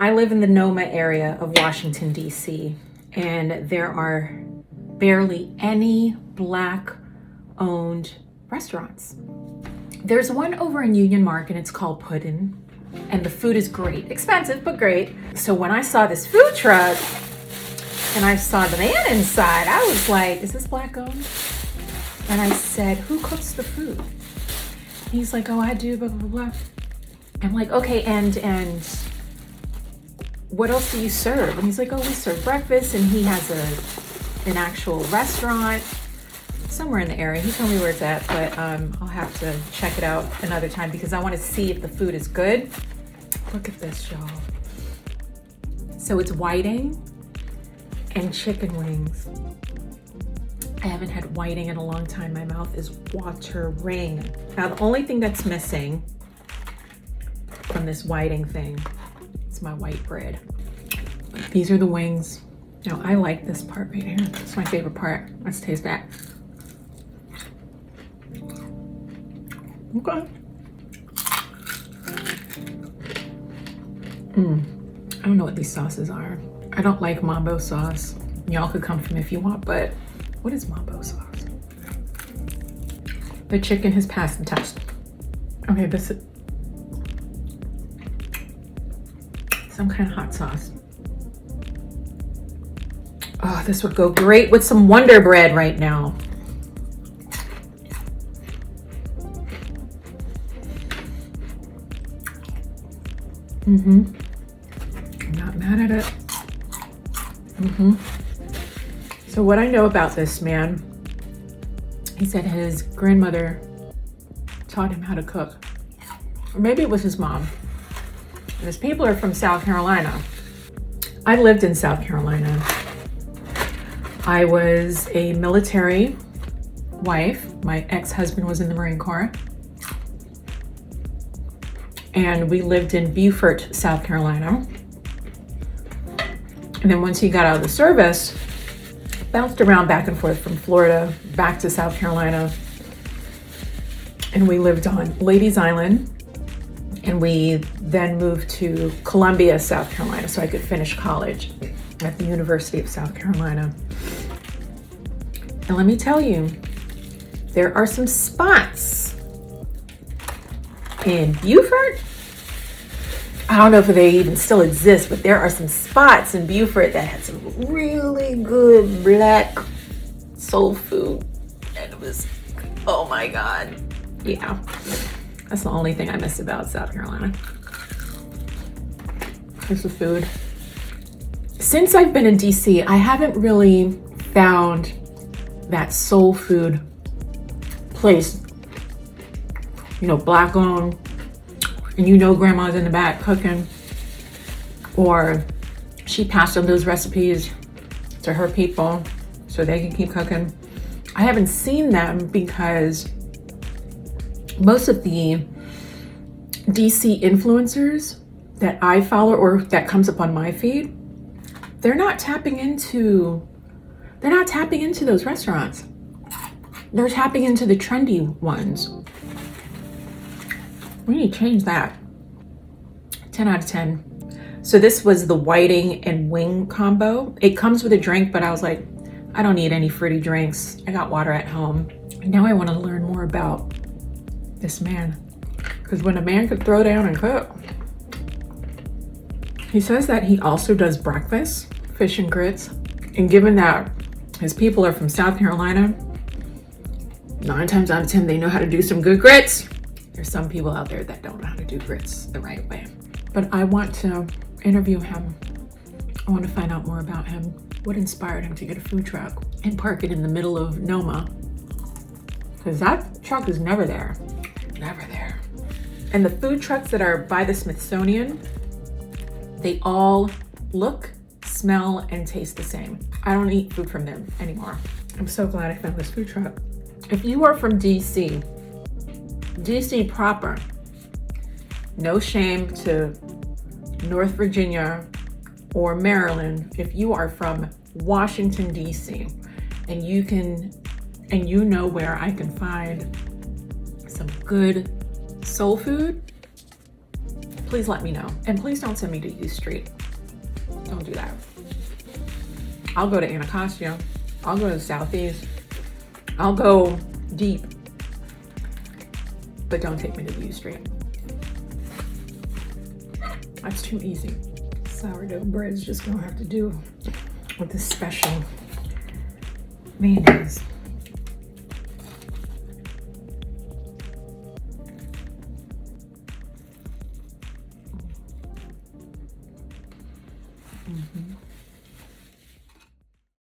I live in the NoMa area of Washington, D.C., and there are barely any Black-owned restaurants. There's one over in Union Market, it's called Puddin', and the food is great. Expensive, but great. So when I saw this food truck and I saw the man inside, I was like, is this Black-owned? And I said, who cooks the food? He's like, oh, I do, blah, blah, blah. I'm like, okay, and what else do you serve? And he's like, oh, we serve breakfast, and he has an actual restaurant somewhere in the area. He told me where it's at, but I'll have to check it out another time because I want to see if the food is good. Look at this, y'all. So it's whiting and chicken wings. I haven't had whiting in a long time. My mouth is watering. Now, the only thing that's missing from this whiting thing is my white bread. These are the wings. Now, I like this part right here. It's my favorite part. Let's taste that. Okay. I don't know what these sauces are. I don't like mambo sauce. Y'all could come for me if you want, but what is mambo sauce? The chicken has passed the test. Okay, this is some kind of hot sauce. Oh, this would go great with some Wonder Bread right now. I'm not mad at it. So what I know about this man, he said his grandmother taught him how to cook. Or maybe it was his mom. And his people are from South Carolina. I lived in South Carolina. I was a military wife. My ex-husband was in the Marine Corps. And we lived in Beaufort, South Carolina. And then once he got out of the service, bounced around back and forth from Florida back to South Carolina. And we lived on Ladies Island. And we then moved to Columbia, South Carolina, so I could finish college at the University of South Carolina. And let me tell you, there are some spots in Beaufort. I don't know if they even still exist, but there are some spots in Beaufort that had some really good Black soul food. And it was, oh my God. Yeah, that's the only thing I miss about South Carolina. It's the food. Since I've been in DC, I haven't really found that soul food place, you know, Black owned, and you know grandma's in the back cooking, or she passed on those recipes to her people so they can keep cooking. I haven't seen them because most of the DC influencers that I follow or that comes up on my feed, they're not tapping into those restaurants. They're tapping into the trendy ones. We need to change that. 10 out of 10. So this was the whiting and wing combo. It comes with a drink, but I was like, I don't need any fruity drinks. I got water at home. And now I want to learn more about this man. Because when a man could throw down and cook. He says that he also does breakfast, fish and grits. And given that his people are from South Carolina, 9 times out of 10, they know how to do some good grits. There's some people out there that don't know how to do grits the right way. But I want to interview him. I want to find out more about him. What inspired him to get a food truck and park it in the middle of NoMa? Because that truck is never there. Never there. And the food trucks that are by the Smithsonian, they all look, smell, and taste the same. I don't eat food from them anymore. I'm so glad I found this food truck. If you are from DC proper, no shame to North Virginia or Maryland. If you are from Washington, DC, and you know where I can find some good soul food, please let me know. And please don't send me to U Street. Don't do that. I'll go to Anacostia. I'll go to the Southeast. I'll go deep. But don't take me to U Street. That's too easy. Sourdough bread's just gonna have to do with this special mayonnaise. Mm-hmm.